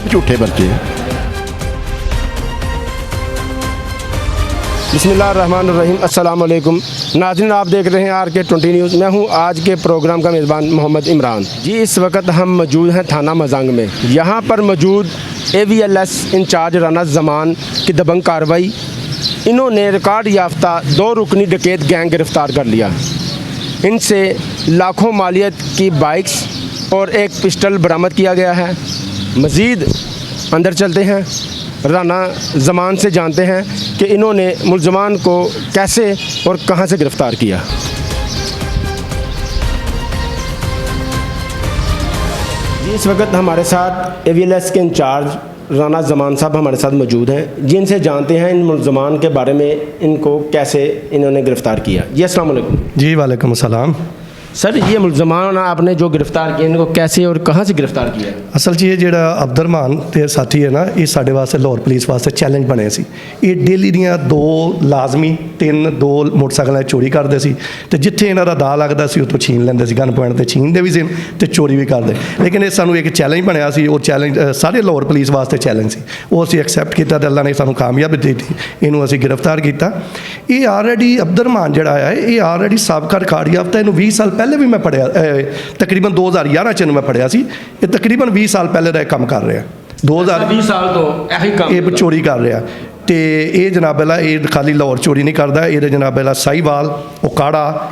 सब झूठे पर्चे हैं। बिस्मिल्लाहिर्रहमानिर्रहीम, अस्सलाम वालेकुम नाज़रीन, आप देख रहे हैं RK20 न्यूज़। मैं हूं आज के प्रोग्राम का मेज़बान मोहम्मद इमरान जी। इस वक्त हम मौजूद हैं थाना मजांग में। यहां पर मौजूद AVLS इंचार्ज राना ज़मान की दबंग कार्रवाई। इन्होंने रिकॉर्ड याफ्ता 2 रुकनी डकैत गैंग गिरफ़्तार कर लिया। इनसे लाखों मालियत की बाइक्स और एक पिस्टल बरामद किया गया है। मज़ीद अंदर चलते हैं, राना ज़मान से जानते हैं कि इन्होंने मुलज़मान को कैसे और कहां से गिरफ़्तार किया। जी, इस वक्त हमारे साथ AVLS के इंचार्ज राना ज़मान साहब हमारे साथ मौजूद हैं, जिनसे जानते हैं इन मुलज़मान के बारे में, इनको कैसे इन्होंने गिरफ़्तार किया। जी अस्सलाम वालेकुम। जी वालेकुम अस्सलाम। सर, ये मुलज़मान आपने जो गिरफ़्तार किए, इनको कैसे और कहाँ से गिरफ़्तार किया? असल 'ਚ ਇਹ ਜਿਹੜਾ ਅਬਦੁਰਰਹਿਮਾਨ ਤੇ ਸਾਥੀ ਹੈ ਨਾ, ਇਹ ਸਾਡੇ ਵਾਸਤੇ ਲਾਹੌਰ ਪੁਲਿਸ ਵਾਸਤੇ ਚੈਲੰਜ ਬਣੇ ਸੀ। ਇਹ ਡੇਲੀ ਦੀਆਂ 2 ਲਾਜ਼ਮੀ 2 ਮੋਟਰਸਾਈਕਲਾਂ ਚੋਰੀ ਕਰਦੇ ਸੀ ਤੇ ਜਿੱਥੇ ਇਹਨਾਂ ਦਾ ਦਾ ਲੱਗਦਾ ਸੀ ਉੱਥੋਂ ਛੀਨ ਲੈਂਦੇ ਸੀ। ਗਨ ਪੁਆਇੰਟ ਤੇ ਛੀਨਦੇ ਵੀ ਸੀ ਤੇ ਚੋਰੀ ਵੀ ਕਰਦੇ। ਲੇਕਿਨ ਇਹ ਸਾਨੂੰ ਇੱਕ ਚੈਲੰਜ ਬਣਿਆ ਸੀ। ਉਹ ਚੈਲੰਜ ਸਾਰੇ ਲਾਹੌਰ ਪੁਲਿਸ ਵਾਸਤੇ ਚੈਲੰਜ ਸੀ। ਉਹ ਅਸੀਂ ਐਕਸੈਪਟ ਕੀਤਾ ਤੇ ਅੱਲਾ ਨੇ ਸਾਨੂੰ ਕਾਮਯਾਬੀ ਦਿੱਤੀ। ਇਹਨੂੰ ਅਸੀਂ ਗ੍ਰਿਫਤਾਰ ਕੀਤਾ। ਇਹ ਆਲਰੇਡੀ ਅਬਦੁਰਰਹਿਮਾਨ ਜਿਹੜਾ ਹੈ, ਇਹ ਆਲਰੇਡੀ ਸਾਬਕਾ ਰਿਕਾਰਡ ਯਾਫਤਾ। ਇਹਨੂੰ 20 ਸਾਲ ਪਹਿਲੇ ਵੀ ਮੈਂ ਪੜ੍ਹਿਆ, ਤਕਰੀਬਨ 2011 'ਚ ਇਹਨੂੰ ਮੈਂ ਪੜ੍ਹਿਆ ਸੀ। ਇਹ ਤਕਰੀਬਨ 20 ਸਾਲ ਪਹਿਲੇ ਦਾ ਇਹ ਕੰਮ ਕਰ ਰਿਹਾ। 20 ਸਾਲ ਤੋਂ ਇਹੀ ਕੰਮ ਇਹ ਚੋਰੀ ਕਰ ਰਿਹਾ। ਤੇ ਇਹ ਜਨਾਬ ਅੱਲਾ, ਇਹ ਖਾਲੀ ਲਾਹੌਰ ਚੋਰੀ ਨਹੀਂ ਕਰਦਾ। ਇਹਦੇ ਜਨਾਬ ਅੱਲਾ ਸਾਹੀਵਾਲ, ਉਕਾੜਾ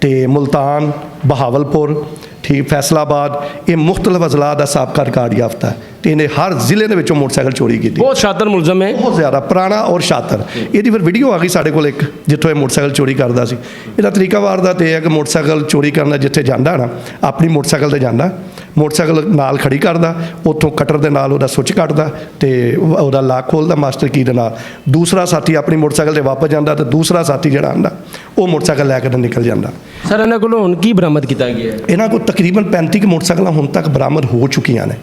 ਤੇ ਮੁਲਤਾਨ, ਬਹਾਵਲਪੁਰ, ਠੀਕ, ਫੈਸਲਾਬਾਦ, ਇਹ ਮੁਖਤਲਿਫ ਅਜ਼ਲਾ ਦਾ ਸਾਬਕਾ ਰਿਕਾਰਡ ਯਾਫਤਾ ਹੈ। ਤੇ ਇਹਨੇ ਹਰ ਜ਼ਿਲ੍ਹੇ ਦੇ ਵਿੱਚੋਂ ਮੋਟਰਸਾਈਕਲ ਚੋਰੀ ਕੀਤੀ। ਬਹੁਤ ਸ਼ਾਤਰ ਮੁਲਜ਼ਮ ਹੈ, ਬਹੁਤ ਜ਼ਿਆਦਾ ਪੁਰਾਣਾ ਔਰ ਸ਼ਾਤਰ। ਇਹਦੀ ਫਿਰ ਵੀਡੀਓ ਆ ਗਈ ਸਾਡੇ ਕੋਲ ਇੱਕ, ਜਿੱਥੋਂ ਇਹ ਮੋਟਰਸਾਈਕਲ ਚੋਰੀ ਕਰਦਾ ਸੀ। ਇਹਦਾ ਤਰੀਕਾ ਵਾਰਦਾਤ ਇਹ ਹੈ ਕਿ ਮੋਟਰਸਾਈਕਲ ਚੋਰੀ ਕਰਨਾ ਜਿੱਥੇ ਜਾਂਦਾ ਨਾ, ਆਪਣੀ ਮੋਟਰਸਾਈਕਲ 'ਤੇ ਜਾਂਦਾ, ਮੋਟਰਸਾਈਕਲ ਨਾਲ ਖੜੀ ਕਰਦਾ, ਉੱਥੋਂ ਕਟਰ ਦੇ ਨਾਲ ਉਹਦਾ ਸੁੱਚ ਕੱਟਦਾ ਤੇ ਉਹਦਾ ਲਾਕ ਖੋਲ੍ਹਦਾ ਮਾਸਟਰ ਕੀ ਦੇ ਨਾਲ। ਦੂਸਰਾ ਸਾਥੀ ਆਪਣੀ ਮੋਟਰਸਾਈਕਲ 'ਤੇ ਵਾਪਸ ਜਾਂਦਾ ਤੇ ਦੂਸਰਾ ਸਾਥੀ ਜਿਹੜਾ ਆਉਂਦਾ ਉਹ ਮੋਟਰਸਾਈਕਲ ਲੈ ਕੇ ਨਿਕਲ ਜਾਂਦਾ। ਸਰ, ਇਹਨਾਂ ਕੋਲੋਂ ਹੁਣ ਕੀ ਬਰਾਮਦ ਕੀਤਾ ਗਿਆ ਹੈ? ਇਹਨਾਂ ਕੋਲ ਤਕਰੀਬਨ 35 ਮੋਟਰਸਾਈਕਲਾਂ ਹੁਣ ਤੱਕ ਬਰਾਮਦ ਹੋ ਚੁੱਕੀਆਂ ਨੇ।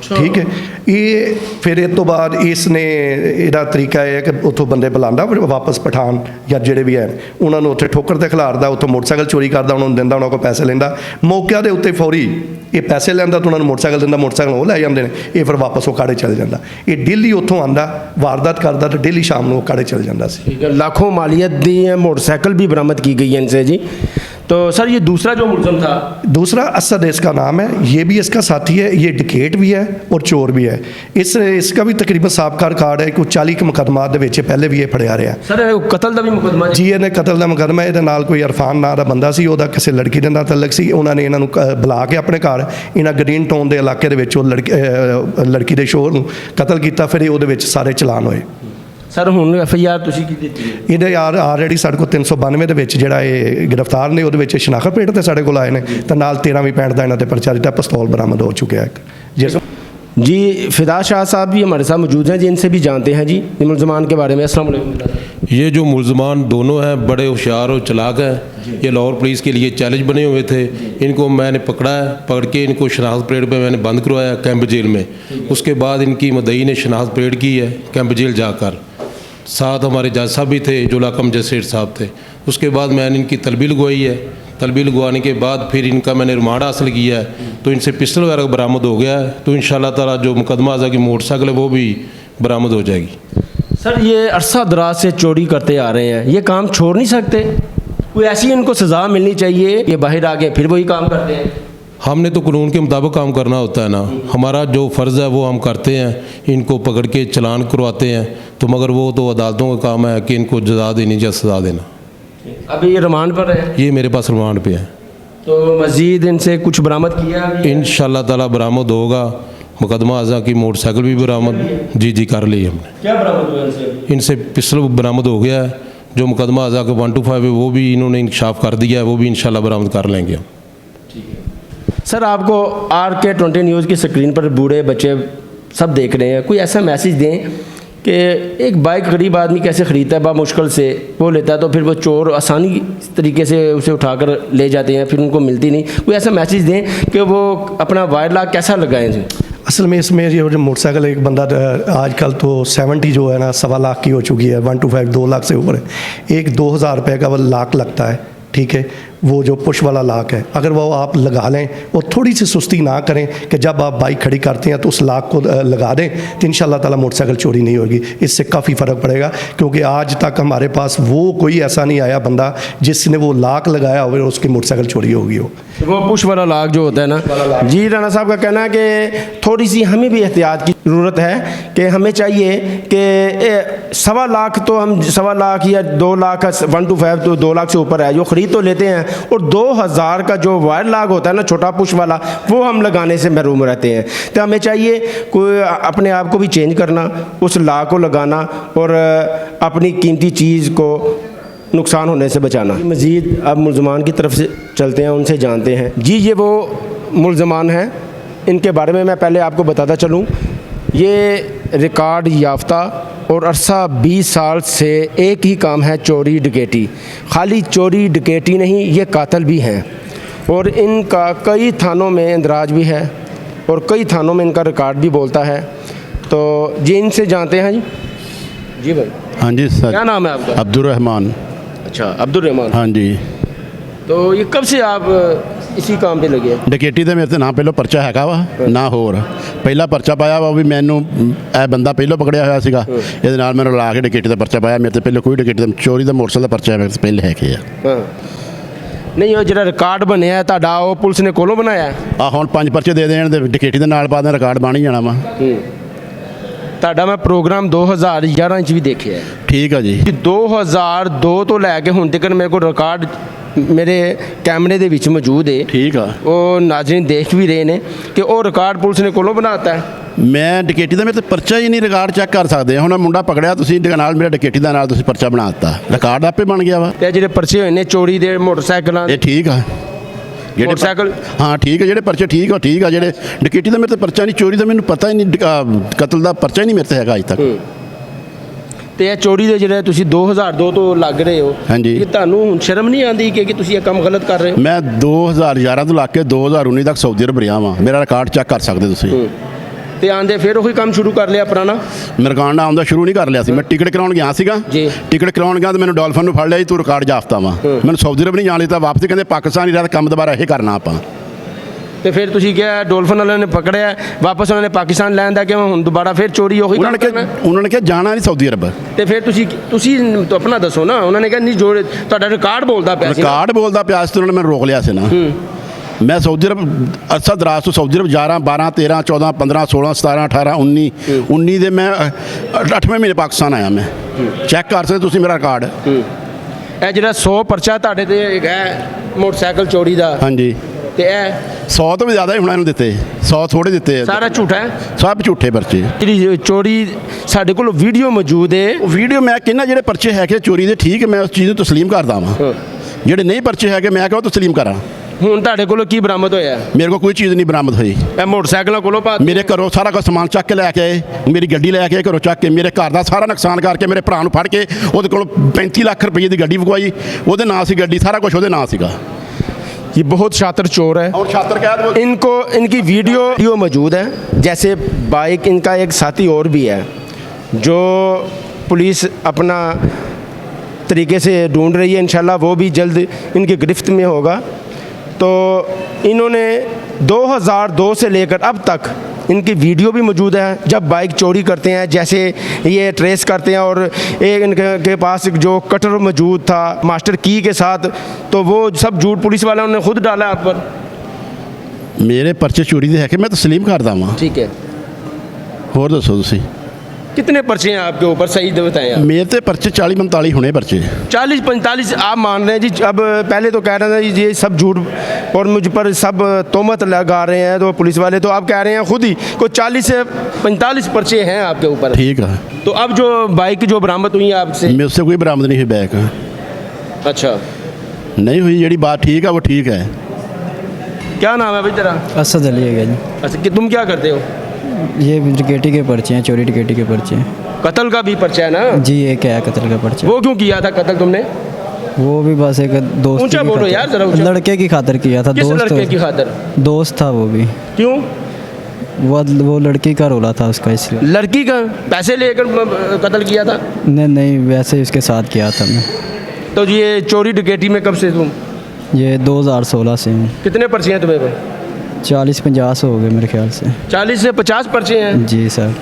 ਠੀਕ ਹੈ। ਇਹ ਫਿਰ ਇਸ ਤੋਂ ਬਾਅਦ ਇਸ ਨੇ, ਇਹਦਾ ਤਰੀਕਾ ਇਹ ਹੈ ਕਿ ਉੱਥੋਂ ਬੰਦੇ ਬੁਲਾਉਂਦਾ ਵਾਪਸ ਪਠਾਨ ਜਾਂ ਜਿਹੜੇ ਵੀ ਹੈ, ਉਹਨਾਂ ਨੂੰ ਉੱਥੇ ਠੋਕਰ ਤੇ ਖਿਲਾਰਦਾ, ਉੱਥੋਂ ਮੋਟਰਸਾਈਕਲ ਚੋਰੀ ਕਰਦਾ, ਉਹਨਾਂ ਨੂੰ ਦਿੰਦਾ, ਉਹਨਾਂ ਕੋਲ ਪੈਸੇ ਲੈਂਦਾ। ਮੌਕਿਆਂ ਦੇ ਉੱਤੇ ਫੌਰੀ ਇਹ ਪੈਸੇ ਲੈਂਦਾ ਤਾਂ ਉਹਨਾਂ ਨੂੰ ਮੋਟਰਸਾਈਕਲ ਦਿੰਦਾ, ਮੋਟਰਸਾਈਕਲ ਉਹ ਲੈ ਜਾਂਦੇ ਨੇ। ਇਹ ਫਿਰ ਵਾਪਸ ਉਹ ਕਾੜੇ ਚਲ ਜਾਂਦਾ। ਇਹ ਡੇਲੀ ਉੱਥੋਂ ਆਉਂਦਾ, ਵਾਰਦਾਤ ਕਰਦਾ ਤੇ ਡੇਲੀ ਸ਼ਾਮ ਨੂੰ ਉਹ ਕਾੜੇ ਚਲ ਜਾਂਦਾ ਸੀ। ठीक है, लाखों मालियत दी है, मोटरसाइकिल भी बरामद की गई है इनसे जी। तो सर, ये दूसरा जो मुलज़म था, दूसरा असद इसका नाम है, ये भी इसका साथी है। ये डकैत भी है और चोर भी है। इसका भी तकरीबन साबका रिकॉर्ड है। कोई 40 मुकदमात ਦੇ ਵਿੱਚ ਪਹਿਲੇ ਵੀ ਇਹ ਫੜਿਆ ਰਿਹਾ। सर कतल का भी मुकदमा ਜੀ, ਇਹਨੇ ਕਤਲ ਦਾ ਮੁਕੱਦਮਾ। ਇਹਦੇ ਨਾਲ ਕੋਈ ਇਰਫਾਨ ਨਾਂ ਦਾ ਬੰਦਾ ਸੀ, ਉਹਦਾ ਕਿਸੇ ਲੜਕੀ ਦੇ ਨਾਲ ਤਲਕ ਸੀ। ਉਹਨਾਂ ਨੇ ਇਹਨਾਂ ਨੂੰ ਬੁਲਾ ਕੇ ਆਪਣੇ ਘਰ, ਇਹਨਾਂ ਗ੍ਰੀਨ ਟਾਊਨ ਦੇ ਇਲਾਕੇ ਦੇ ਵਿੱਚ ਉਹ ਲੜਕੀ ਦੇ ਸ਼ੋਹਰ ਨੂੰ ਕਤਲ ਕੀਤਾ। ਫਿਰ ਉਹਦੇ ਵਿੱਚ ਸਾਰੇ ਚਲਾਨ ਹੋਏ। ਸਰ, ਹੁਣ FIR ਤੁਸੀਂ ਕੀ ਦਿੱਤੀ ਹੈ? ਇਹਦੇ ਯਾਰ ਆਲਰੇਡੀ ਸਾਡੇ ਕੋਲ 392 ਦੇ ਵਿੱਚ ਜਿਹੜਾ ਇਹ ਗ੍ਰਿਫਤਾਰ ਨੇ, ਉਹਦੇ ਵਿੱਚ ਸ਼ਨਾਖਤ ਪੇਟ ਤੇ ਸਾਡੇ ਕੋਲ ਆਏ ਨੇ ਤੇ ਨਾਲ 1365 ਦਾ ਇਹਨਾਂ ਤੇ ਪਰਚਾ ਦਿੱਤਾ। ਪਿਸਤੌਲ ਬਰਾਮਦ ਹੋ ਚੁੱਕਿਆ ਹੈ। ਜਿਸ जी, फिदा शाह साहब भी हमारे साथ मौजूद हैं, जिनसे भी जानते हैं जी मुलज़मान के बारे में। अस्सलाम वालेकुम। ये जो मुलज़मान दोनों हैं बड़े होशियार और चलाक हैं। ये लाहौर पुलिस के लिए चैलेंज बने हुए थे। इनको मैंने पकड़ा है, पकड़ के इनको शनाख्त परेड पे मैंने बंद करवाया कैंप जेल में। उसके बाद इनकी मदई ने शनाख्त परेड की है कैंप जेल जाकर। साथ हमारे जज साहब भी थे, जो लाकम मजिस्ट्रेट साहब थे। उसके बाद मैंने इनकी तलबी लगवाई है। तलबी लगवाने के बाद फिर इनका मैंने रिमांड हासिल किया है, तो इनसे पिस्टल वगैरह बरामद हो गया है। तो इंशाल्लाह ताला जो मुकदमा आज़ा की मोटरसाइकिल है वो भी बरामद हो जाएगी। सर, ये अरसा दराज से चोरी करते आ रहे हैं, ये काम छोड़ नहीं सकते? कोई ऐसी इनको सज़ा मिलनी चाहिए, ये बाहर आके फिर वही काम करते हैं? हमने तो कानून के मुताबिक काम करना होता है ना। हमारा जो फ़र्ज़ है वो हम करते हैं। इनको पकड़ के चलान करवाते हैं, तो मगर वो तो अदालतों का काम है कि इनको सज़ा देनी या सज़ा देना। अभी ये रिमांड पर है? ये मेरे पास रिमांड पे है। तो मज़ीद इनसे कुछ बरामद किया है? इंशाल्लाह ताला बरामद होगा। मुकदमा आज़ा की मोटरसाइकिल भी बरामद जी कर ली हमने। क्या बरामद हुआ इनसे? इनसे पिस्टल बरामद हो गया है। जो मुकदमा आज़ा के 125 है वो भी इन्होंने इंकशाफ कर दिया है, वो भी इंशाल्लाह बरामद कर लेंगे हम। सर, आपको RK20 न्यूज़ की स्क्रीन पर बूढ़े बच्चे सब देख रहे हैं, कोई ऐसा मैसेज दें कि एक बाइक गरीब आदमी कैसे ख़रीदता है, बड़ा मुश्किल से वो लेता है, तो फिर वो चोर आसानी तरीके से उसे उठाकर ले जाते हैं, फिर उनको मिलती नहीं। कोई ऐसा मैसेज दें कि वो अपना वायरला कैसा लगाएं? असल में इसमें ये जो मोटरसाइकिल एक बंदा आजकल तो 70 जो है ना 1.25 लाख की हो चुकी है, 125 2 लाख से ऊपर है। एक 2000 रुपये का वो लाख लगता है, ठीक है। वो जो पुश वाला लॉक है, अगर वो आप लगा लें और थोड़ी सी सुस्ती ना करें कि जब आप बाइक खड़ी करते हैं तो उस लॉक को लगा दें, तो इंशाल्लाह ताला मोटरसाइकिल चोरी नहीं होगी। इससे काफ़ी फ़र्क पड़ेगा, क्योंकि आज तक हमारे पास वो कोई ऐसा नहीं आया बंदा जिसने वो लॉक लगाया हो और उसकी मोटरसाइकिल चोरी होगी हो। वो पुश वाला लॉक जो होता है ना, जी राना साहब का कहना है कि थोड़ी सी हमें भी एहतियात की ज़रूरत है कि हमें चाहिए कि 1.25 लाख तो हम 1.25 लाख या 2 लाख 1 to 5 तो 2 लाख से ऊपर है जो ख़रीद तो लेते हैं, और 2000 का जो वायर लॉक होता है ना छोटा पुश वाला, वो हम लगाने से महरूम रहते हैं। तो हमें चाहिए कोई अपने आप को भी चेंज करना, उस लॉक को लगाना और अपनी कीमती चीज़ को नुकसान होने से बचाना। मज़ीद अब मुलज़मान की तरफ से चलते हैं, उनसे जानते हैं। जी ये वो मुलज़मान हैं, इनके बारे में मैं पहले आपको बताता चलूँ। ये रिकॉर्ड याफ्ता और अरसा 20 साल से एक ही काम है, चोरी डकैती। खाली चोरी डकैती नहीं, ये कातिल भी हैं और इनका कई थानों में इंदराज भी है और कई थानों में इनका रिकॉर्ड भी बोलता है। तो जी इनसे जानते हैं। जी भाई। हाँ जी सर। क्या नाम है आपका? अब्दुल रहमान। अच्छा अब्दुल रहमान। हाँ जी। तो ये कब से आप इसी काम पे लगे हैं? डकैती ਦਾ ਮੇਰੇ ਤੇ ਨਾ ਪਹਿਲਾਂ ਪਰਚਾ ਹੈਗਾ ਵਾ ਨਾ ਹੋਰ ਪਹਿਲਾ ਪਰਚਾ ਪਾਇਆ ਵਾ ਉਹ ਵੀ ਮੈਨੂੰ ਇਹ ਬੰਦਾ ਪਹਿਲਾਂ ਪਕੜਿਆ ਹੋਇਆ ਸੀਗਾ, ਇਹਦੇ ਨਾਲ ਮੈਨੂੰ ਲਾ ਕੇ ਡਕੈਤੀ ਦਾ ਪਰਚਾ ਪਾਇਆ। ਮੇਰੇ ਤੇ ਪਹਿਲਾਂ ਕੋਈ ਡਕੈਤੀ ਦਾ ਚੋਰੀ ਦਾ ਮੋਟਰਸਾਈਕਲ ਦਾ ਪਰਚਾ ਮੇਰੇ ਤੋਂ ਪਹਿਲੇ ਹੈਗੇ ਆ। ਹਾਂ ਨਹੀਂ ਉਹ ਜਿਹੜਾ ਰਿਕਾਰਡ ਬਣਿਆ ਤੁਹਾਡਾ ਉਹ ਪੁਲਿਸ ਨੇ ਕੋਲੋਂ ਬਣਾਇਆ? ਆ ਹੁਣ 5 ਪਰਚੇ ਦੇ ਦੇਣ ਤੇ ਡਕੈਤੀ ਦੇ ਨਾਲ ਬਾਅਦ ਰਿਕਾਰਡ ਬਣ ਹੀ ਜਾਣਾ ਵਾ। ਤੁਹਾਡਾ ਮੈਂ ਪ੍ਰੋਗਰਾਮ 2011 ਚ ਵੀ ਦੇਖਿਆ। ਠੀਕ ਆ ਜੀ। 2002 ਤੋਂ ਲੈ ਕੇ ਹੁਣ ਤੱਕ ਮੇਰੇ ਕੋਲ ਰਿਕਾਰਡ ਮੇਰੇ ਕੈਮਰੇ ਦੇ ਵਿੱਚ ਮੌਜੂਦ ਹੈ। ਠੀਕ ਆ। ਉਹ ਨਾਜ਼ਰੀਨ ਦੇਖ ਵੀ ਰਹੇ ਨੇ ਕਿ ਉਹ ਰਿਕਾਰਡ ਪੁਲਿਸ ਨੇ ਕੋਲੋਂ ਬਣਾਤਾ ਹੈ। ਮੈਂ ਡਕੈਤੀ ਦਾ ਮੇਰੇ ਤੇ ਪਰਚਾ ਹੀ ਨਹੀਂ, ਰਿਕਾਰਡ ਚੈੱਕ ਕਰ ਸਕਦੇ। ਹੁਣ ਮੁੰਡਾ ਪਕੜਿਆ ਤੁਸੀਂ ਨਾਲ ਮੇਰਾ ਡਕੈਤੀ ਦਾ ਨਾਲ ਤੁਸੀਂ ਪਰਚਾ ਬਣਾ ਦਿੱਤਾ, ਰਿਕਾਰਡ ਆਪੇ ਬਣ ਗਿਆ ਵਾ। ਤੇ ਜਿਹੜੇ ਪਰਚੇ ਹੋਏ ਨੇ ਚੋਰੀ ਦੇ ਮੋਟਰਸਾਈਕਲਾਂ ਇਹ ਠੀਕ ਆ। ਮੋਟਰਸਾਈਕਲ ਹਾਂ ਠੀਕ ਹੈ, ਜਿਹੜੇ ਪਰਚੇ ਠੀਕ ਆ ਠੀਕ ਆ। ਜਿਹੜੇ ਡਕੈਤੀ ਦਾ ਮੇਰੇ ਤੇ ਪਰਚਾ ਨਹੀਂ, ਚੋਰੀ ਦਾ ਮੈਨੂੰ ਪਤਾ ਹੀ ਨਹੀਂ, ਕਤਲ ਦਾ ਪਰਚਾ ਹੀ ਨਹੀਂ ਮੇਰੇ ਤੇ ਹੈਗਾ ਅੱਜ ਤੱਕ। ਤੇ ਇਹ ਚੋਰੀ ਦੇ ਜਿਹੜੇ ਤੁਸੀਂ 2002 ਤੋਂ ਲੱਗ ਰਹੇ ਹੋ, ਹਾਂਜੀ। ਕਿ ਤੁਹਾਨੂੰ ਹੁਣ ਸ਼ਰਮ ਨਹੀਂ ਆਉਂਦੀ ਕਿ ਤੁਸੀਂ ਇਹ ਕੰਮ ਗਲਤ ਕਰ ਰਹੇ ਹੋ? ਮੈਂ 2011 ਤੋਂ ਲੱਗ ਕੇ 2019 ਤੱਕ ਸਾਊਦੀ ਅਰਬ ਰਿਹਾ ਵਾਂ, ਮੇਰਾ ਰਿਕਾਰਡ ਚੈੱਕ ਕਰ ਸਕਦੇ ਤੁਸੀਂ। ਤੇ ਆਂਦੇ ਫਿਰ ਉਹੀ ਕੰਮ ਸ਼ੁਰੂ ਕਰ ਲਿਆ ਪੁਰਾਣਾ? ਮੈਂ ਰਿਕਾਰਡ ਨਾਲ ਆਉਂਦਾ ਸ਼ੁਰੂ ਨਹੀਂ ਕਰ ਲਿਆ ਸੀ। ਮੈਂ ਟਿਕਟ ਕਰਾਉਣ ਗਿਆ ਸੀਗਾ ਜੀ। ਟਿਕਟ ਕਰਾਉਣ ਗਿਆ ਤੇ ਮੈਨੂੰ ਡਾਲਫਨ ਨੂੰ ਫੜ ਲਿਆ ਜੀ, ਤੂੰ ਰਿਕਾਰਡ ਜਾਫਤਾ ਵਾ। ਮੈਨੂੰ ਸਾਊਦੀ ਅਰਬ ਨਹੀਂ ਜਾਣ ਦਿੱਤਾ, ਵਾਪਸ ਕਹਿੰਦੇ ਪਾਕਿਸਤਾਨ ਹੀ ਰਹਿ, ਕੰਮ ਦੁਬਾਰਾ ਇਹ ਕਰਨਾ ਆਪਾਂ। ਤੇ ਫਿਰ ਤੁਸੀਂ ਕਿਹਾ ਡੋਲਫਨ ਵਾਲਿਆਂ ਨੇ ਪਕੜਿਆ, ਵਾਪਸ ਉਹਨਾਂ ਨੇ ਪਾਕਿਸਤਾਨ ਲੈਣ ਦਾ ਕਿ ਹੁਣ ਦੁਬਾਰਾ ਫਿਰ ਚੋਰੀ ਉਹੀ ਉਹਨਾਂ ਕੰਮ ਨੇ ਕਰਨਾ? ਉਹਨਾਂ ਨੇ ਕਿਹਾ ਜਾਣਾ ਨਹੀਂ ਸਾਊਦੀ ਅਰਬ। ਤੇ ਫਿਰ ਤੁਸੀਂ ਤਾਂ ਆਪਣਾ ਦੱਸੋ ਨਾ। ਉਹਨਾਂ ਨੇ ਕਿਹਾ ਨਹੀਂ ਜੋ ਤੁਹਾਡਾ ਰਿਕਾਰਡ ਬੋਲਦਾ ਪਿਆ ਸੀ ਨਾ। ਰਿਕਾਰਡ ਬੋਲਦਾ ਪਿਆ ਸੀ ਤੇ ਉਹਨਾਂ ਨੇ ਮੈਨੂੰ ਰੋਕ ਲਿਆ ਸੀ ਨਾ। ਮੈਂ ਸਾਊਦੀ ਅਰਬ ਅਰਸਾ ਦਰਾਜ਼ ਤੋਂ ਸਾਊਦੀ ਅਰਬ 11 12 13 14 15 16 17 18 19 ਦੇ ਮੈਂ 8ਵੇਂ ਮਹੀਨੇ ਪਾਕਿਸਤਾਨ ਆਇਆ। ਮੈਂ ਚੈੱਕ ਕਰ ਸਕਦੇ ਤੁਸੀਂ ਮੇਰਾ ਰਿਕਾਰਡ। ਇਹ ਜਿਹੜਾ 100 ਪਰਚਾ ਤੁਹਾਡੇ ਤੇ ਹੈ ਮੋਟਰਸਾਈਕਲ ਚੋਰੀ ਦਾ, ਹਾਂਜੀ। ਤੇ ਇਹ 100 ਤੋਂ ਵੀ ਜ਼ਿਆਦਾ ਹੀ ਹੁਣ ਇਹਨੂੰ ਦਿੱਤੇ, 100 ਥੋੜੇ ਦਿੱਤੇ ਆ। ਸਾਰਾ ਝੂਠਾ ਹੈ? ਸਭ ਝੂਠੇ ਪਰਚੇ। ਜਿਹੜੀ ਚੋਰੀ ਸਾਡੇ ਕੋਲ ਵੀਡੀਓ ਮੌਜੂਦ ਹੈ, ਉਹ ਵੀਡੀਓ ਮੈਂ ਕਹਿੰਦਾ ਜਿਹੜੇ ਪਰਚੇ ਹੈਗੇ ਚੋਰੀ ਦੇ ਠੀਕ ਹੈ, ਮੈਂ ਉਸ ਚੀਜ਼ ਨੂੰ ਤਸਲੀਮ ਕਰਦਾ ਵਾਂ। ਜਿਹੜੇ ਨਹੀਂ ਪਰਚੇ ਹੈਗੇ ਮੈਂ ਕਿਹਾ ਉਹ ਤਸਲੀਮ ਕਰਾਂ। ਹੁਣ ਤੁਹਾਡੇ ਕੋਲੋਂ ਕੀ ਬਰਾਮਦ ਹੋਇਆ? ਮੇਰੇ ਕੋਲ ਕੋਈ ਚੀਜ਼ ਨਹੀਂ ਬਰਾਮਦ ਹੋਈ। ਇਹ ਮੋਟਰਸਾਈਕਲਾਂ ਕੋਲੋਂ ਪਾ ਮੇਰੇ ਘਰੋਂ ਸਾਰਾ ਕੁਝ ਸਮਾਨ ਚੱਕ ਕੇ ਲੈ ਕੇ ਆਏ, ਮੇਰੀ ਗੱਡੀ ਲੈ ਕੇ ਆਏ ਘਰੋਂ ਚੱਕ ਕੇ, ਮੇਰੇ ਘਰ ਦਾ ਸਾਰਾ ਨੁਕਸਾਨ ਕਰਕੇ ਮੇਰੇ ਭਰਾ ਨੂੰ ਫੜ ਕੇ ਉਹਦੇ ਕੋਲ 35 ਲੱਖ ਰੁਪਏ ਦੀ ਗੱਡੀ ਵਿਕਵਾਈ, ਉਹਦੇ ਨਾਂ ਸੀ ਗੱਡੀ, ਸਾਰਾ ਕੁਝ ਉਹਦੇ ਨਾਂ ਸੀਗਾ। ये बहुत शातिर चोर है और शातिर क्या है? इनको इनकी वीडियो मौजूद है। जैसे बाइक इनका एक साथी और भी है जो पुलिस अपना तरीके से ढूंढ रही है, इंशाल्लाह वो भी जल्द इनकी गिरफ्त में होगा। तो इन्होंने 2002 से लेकर अब तक इनकी वीडियो भी मौजूद है जब बाइक चोरी करते हैं, जैसे ये ट्रेस करते हैं। और एक इनके पास जो कटर मौजूद था मास्टर की के साथ, तो वो सब झूठ पुलिस वालों ने खुद डाला आप पर। मेरे पर्चे चोरी दे है कि मैं तस्लीम करदा वां। ठीक है, होर दसो तुसीं कितने पर्चे हैं आपके ऊपर? सही बताएं आप। मेरे ते पर्चे 40-45 होने पर्चे। 40-45 आप मान रहे हैं जी? अब पहले तो कह रहे थे ये सब झूठ और मुझ पर सब तोहमत लगा रहे हैं तो पुलिस वाले, तो आप कह रहे हैं खुद ही कोई 40 से 45 पर्चे हैं आपके ऊपर। ठीक है। तो अब जो बाइक जो बरामद हुई है आपसे? मेरे से कोई बरामद नहीं हुई बैग। अच्छा नहीं हुई, जी बात ठीक है वो ठीक है। क्या नाम है भाई तेरा? असद अली है जी। अच्छा कि तुम क्या करते हो? ये डकैती के पर्चे हैं, चोरी डकैती के पर्चे हैं। कत्ल का भी पर्चा है ना? जी ये क्या है कत्ल का पर्चा? वो क्यों किया था कत्ल तुमने? वो भी बस एक दोस्त ऊंचा की बोलो खातिर- यार, जरा ऊंचा। लड़के की खातिर किया था। किस लड़के की खातिर? दोस्त था वो भी। क्यों? वो लड़की का रोला था उसका, इसलिए। लड़की का पैसे लेकर कत्ल किया था? नहीं नहीं, वैसे ही उसके साथ किया था मैं। तो ये चोरी डकैती में कब से तुम? ये 2016 से हैं। कितने पर्चे हैं तुम्हें पे? 40-50 हो गए मेरे ख्याल से। 40 से 50 पर्चे हैं। जी सर।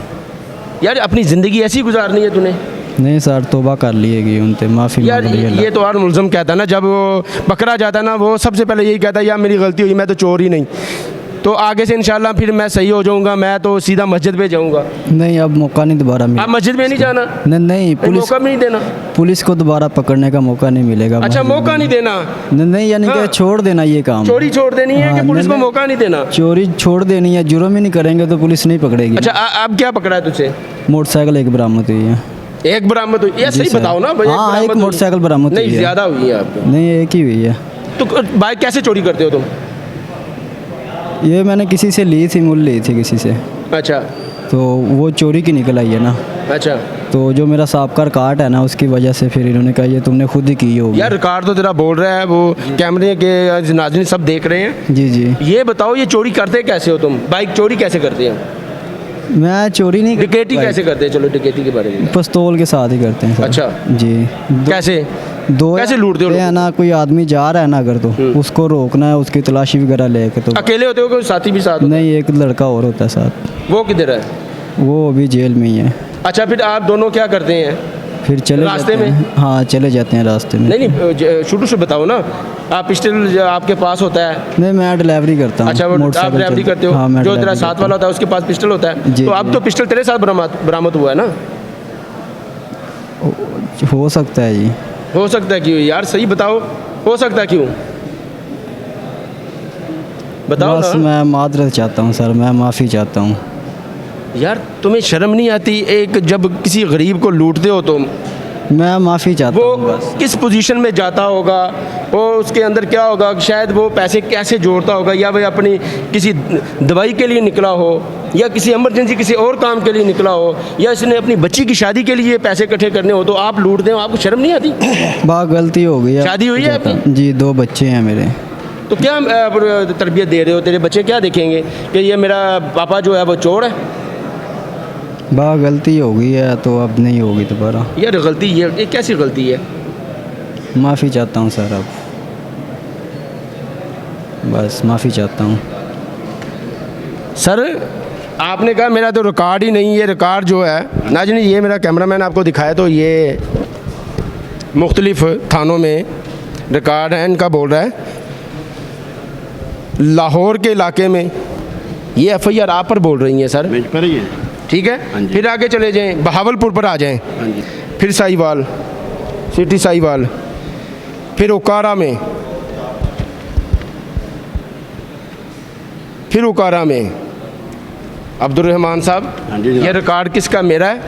यार अपनी ज़िंदगी ऐसी गुजारनी है तूने? नहीं सर, तौबा कर लिएगी उनसे, माफ़ी यार मांग ली ये तो हर मुलज़म कहता है ना, जब वो पकड़ा जाता है ना, वो सबसे पहले यही कहता है यार मेरी गलती हुई, मैं तो चोर ही नहीं। तो आगे से इंशाल्लाह फिर मैं सही हो जाऊंगा, मैं तो सीधा मस्जिद पे जाऊंगा। नहीं, अब मौका नहीं दोबारा आप मिलेगा। मस्जिद में नहीं जाना? नहीं, पुलिस मौका भी नहीं देना? पुलिस को दोबारा पकड़ने का मौका नहीं मिलेगा। अच्छा, मौका नहीं देना? नहीं, यानी हाँ। कि छोड़ देना ये काम। चोरी छोड़ देनी है हाँ, कि पुलिस को नहीं, मौका नहीं देना? चोरी छोड़ देनी है, जुर्म ही नहीं करेंगे तो पुलिस नहीं पकड़ेगी। अच्छा अब क्या पकड़ा है तुझसे? मोटरसाइकिल एक बरामद हुई है। एक बरामद हुई? ये जी सही सर। बताओ ना भाई। हाँ, एक बरामद हुई? मोटरसाइकिल बरामद हुई नहीं, है। ज़्यादा हुई है आपको। नहीं, एक ही हुई है। तो बाइक कैसे चोरी करते हो तुम? ये मैंने किसी से ली थी, मूल ली थी किसी से, अच्छा तो वो चोरी की निकल आई है ना। अच्छा। तो जो मेरा साबका कार्ड है ना, उसकी वजह से फिर इन्होंने कहा ये तुमने खुद ही की होगी। यार रिकॉर्ड तो तेरा बोल रहा है, वो कैमरे के नाज़रीन सब देख रहे हैं। जी जी। ये बताओ ये चोरी करते कैसे हो तुम? बाइक चोरी कैसे करते हैं? मैं चोरी नहीं करता। डिकेटी कैसे करते हैं? चलो डिकेटी के बारे में। पिस्तौल के साथ ही करते हैं सर। अच्छा। जी। कैसे दो कैसे लूटते हो है लोग? ना, कोई आदमी जा रहा है ना अगर, तो उसको रोकना है, उसकी तलाशी वगैरह लेके। तो अकेले होते हो कोई साथी भी साथ होता नहीं, एक लड़का और होता है साथ। है? वो किधर है? वो अभी जेल में ही है। अच्छा, फिर आप दोनों क्या करते हैं? फिर चले रास्ते जाते हैं। हाँ, चले जाते हैं रास्ते में। नहीं शुरू से बताओ ना। आप पिस्टल आपके पास होता है? नहीं, मैं डिलीवरी करता हूँ। अच्छा, वो आप मोटरसाइकिल ड्राइवरी चल- करते हो? हाँ, मैं जो तेरा डिलीवरी साथ करता वाला होता है उसके पास पिस्टल होता है? जी, तो अब जी। तो पिस्टल तेरे साथ बरामद हुआ है ना? हूँ। हो सकता है जी। हो सकता है क्यों यार? सही बताओ, हो सकता है क्यों? बताओ बस ना मैं माजरत चाहता हूँ सर, मैं माफ़ी चाहता हूँ। यार। तुम्हें शर्म नहीं आती? एक जब किसी गरीब को लूटते हो तुम, मैं माफ़ी चाहता वो हूँ बस। किस पोजीशन में जाता होगा, वो उसके अंदर क्या होगा, शायद वो पैसे कैसे जोड़ता होगा, या वह अपनी किसी दवाई के लिए निकला हो, या किसी इमरजेंसी किसी और काम के लिए निकला हो, या इसने अपनी बच्ची की शादी के लिए पैसे इकट्ठे करने हो, तो आप लूटते हो? आपको शर्म नहीं आती? बहुत गलती हो गई है। शादी हुई है आपकी? जी, 2 बच्चे हैं मेरे। तो क्या तरबियत दे रहे हो? तेरे बच्चे क्या देखेंगे कि ये मेरा पापा जो है वो चोर है? बहुत गलती हो गई है, तो अब नहीं होगी दोबारा। यार गलती ये कैसी गलती है? माफ़ी चाहता हूँ सर, अब बस माफ़ी चाहता हूँ। सर आपने कहा मेरा तो रिकॉर्ड ही नहीं है। रिकॉर्ड जो है नाज़रीन, ये मेरा कैमरामैन आपको दिखाया, तो ये मुख्तलिफ़ थानों में रिकॉर्ड है इनका। बोल रहा है लाहौर के इलाके में ये FIR आप पर बोल रही हैं सर? बेंच पर ही है। ठीक हाँ है, जी। फिर आगे चले जाएं, बहावलपुर पर आ जाएं, हाँ जी। फिर साहिवाल, सिटी साहिवाल, फिर उकारा में, फिर उकारा में अब्दुर्रहमान साहब। हाँ जी जनाब। ये रिकॉर्ड किसका? मेरा है।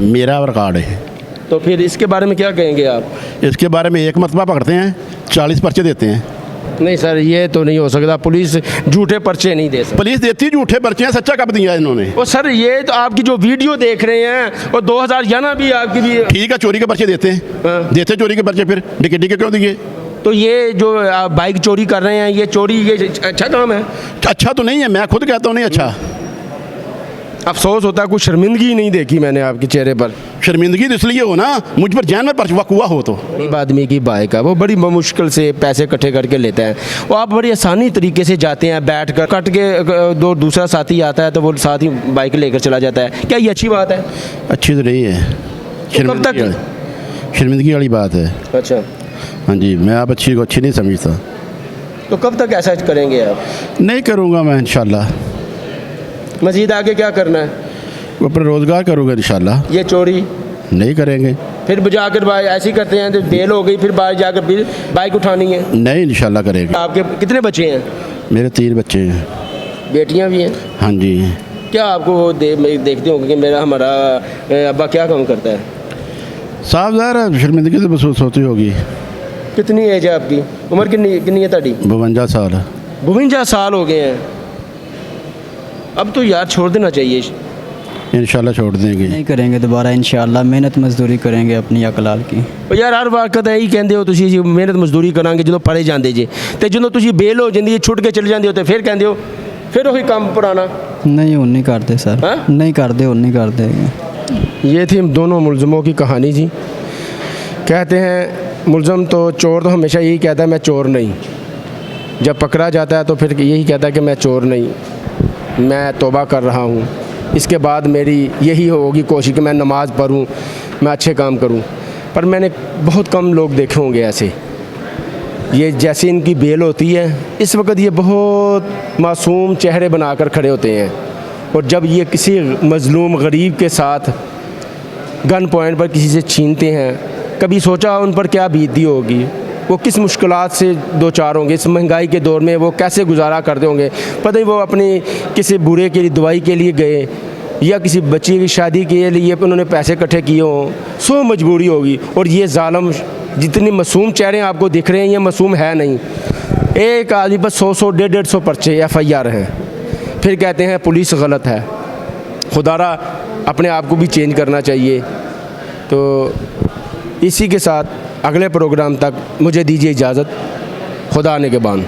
मेरा रिकॉर्ड है। तो फिर इसके बारे में क्या कहेंगे आप? इसके बारे में एक मरतबा पकड़ते हैं, 40 पर्चे देते हैं। नहीं सर, ये तो नहीं हो सकता। पुलिस झूठे पर्चे नहीं दे सकती। पुलिस देती झूठे पर्चे हैं, सच्चा कब दिया इन्होंने? और सर ये तो आपकी जो वीडियो देख रहे हैं, और 2011 भी आपकी भी। ठीक है, चोरी के पर्चे देते हैं। हाँ। देते चोरी के पर्चे, फिर डिकेटी के क्यों दिए? तो ये जो आप बाइक चोरी कर रहे हैं, ये चोरी ये अच्छा काम है? अच्छा तो नहीं है, मैं खुद कहता हूँ नहीं अच्छा। अफसोस होता है, कुछ शर्मिंदगी ही नहीं देखी मैंने आपके चेहरे पर। शर्मिंदगी तो इसलिए हो ना, मुझ पर जहन में पर्चवक हुआ हो तो। गरीब आदमी की बाइक है, वो बड़ी मुश्किल से पैसे इकट्ठे करके लेते हैं। वो आप बड़ी आसानी तरीके से जाते हैं, बैठ कर कट के दो दूसरा साथी आता है तो वो साथ ही बाइक लेकर चला जाता है। क्या ये अच्छी बात है? अच्छी तो नहीं है, कब तक? शर्मिंदगी वाली बात है। अच्छा, हाँ जी, मैं आप अच्छी को अच्छी नहीं समझता। तो कब तक ऐसा करेंगे आप? नहीं करूँगा मैं इंशाल्लाह। मज़ीद आगे क्या करना है? अपना रोज़गार करूँगा इंशाल्लाह। ये चोरी नहीं करेंगे। फिर जाकर ऐसे ही करते हैं तो बेल हो गई, फिर बाहर जाकर फिर बाइक उठानी है। नहीं इंशाल्लाह करेंगे। आपके कितने बच्चे हैं? मेरे 3 बच्चे हैं। बेटियां भी हैं? हाँ जी। क्या आपको देखते होंगे कि हमारा अब्बा क्या काम करता है? साफ ज़ाहिर है शर्मिंदगी तो महसूस होती होगी। कितनी एज है आपकी? उम्र कितनी है ਤੁਹਾਡੀ? 52 साल। 52 साल हो गए हैं। अब तो यार छोड़ देना चाहिए। इंशाल्लाह छोड़ देंगे। नहीं करेंगे दोबारा इंशाल्लाह, मेहनत मजदूरी करेंगे अपनी अकलाल की। ਉਹ ਯਾਰ ਹਰ ਵਕਤ ਇਹੀ ਕਹਿੰਦੇ ਹੋ ਤੁਸੀਂ ਜੀ ਮਿਹਨਤ ਮਜ਼ਦੂਰੀ ਕਰਾਂਗੇ ਜਦੋਂ ਫੜੇ ਜਾਂਦੇ ਜੇ, ਤੇ ਜਦੋਂ ਤੁਸੀਂ ਬੇਲ ਹੋ ਜਾਂਦੀ ਹੈ ਛੁੱਟ ਕੇ ਚਲੇ ਜਾਂਦੇ ਹੋ ਤੇ ਫਿਰ ਕਹਿੰਦੇ ਹੋ ਫਿਰ ਉਹੀ ਕੰਮ ਪੁਰਾਣਾ। नहीं हूँ नहीं करते सर। हाँ? नहीं करते हूँ नहीं करते। ये थी दोनों मुलज़मों की कहानी जी। कहते हैं मुलज़म तो चोर तो हमेशा यही कहता है मैं चोर नहीं, जब पकड़ा जाता है तो फिर यही कहता है कि मैं चोर नहीं, मैं तौबा कर रहा हूँ। इसके बाद मेरी यही होगी कोशिश कि मैं नमाज़ पढ़ूँ, मैं अच्छे काम करूँ। पर मैंने बहुत कम लोग देखे होंगे ऐसे। ये जैसे इनकी बेल होती है, इस वक्त ये बहुत मासूम चेहरे बनाकर खड़े होते हैं, और जब ये किसी मज़लूम गरीब के साथ गन पॉइंट पर किसी से छीनते हैं, कभी सोचा उन पर क्या बीती होगी, वो किस मुश्किलात से दो चार होंगे, इस महंगाई के दौर में वो कैसे गुजारा करते होंगे। पता नहीं वो अपनी किसी बुरे के लिए दवाई के लिए गए या किसी बच्ची की शादी के लिए उन्होंने पैसे इकट्ठे किए हों, सो मजबूरी होगी। और ये ज़ालिम जितनी मासूम चेहरे आपको दिख रहे हैं, ये मासूम है नहीं। एक आदमी पर 100 150 पर्चे FIR हैं, फिर कहते हैं पुलिस गलत है। खुदारा अपने आप को भी चेंज करना चाहिए। तो इसी के साथ अगले प्रोग्राम तक मुझे दीजिए इजाज़त। खुदा ने के बान।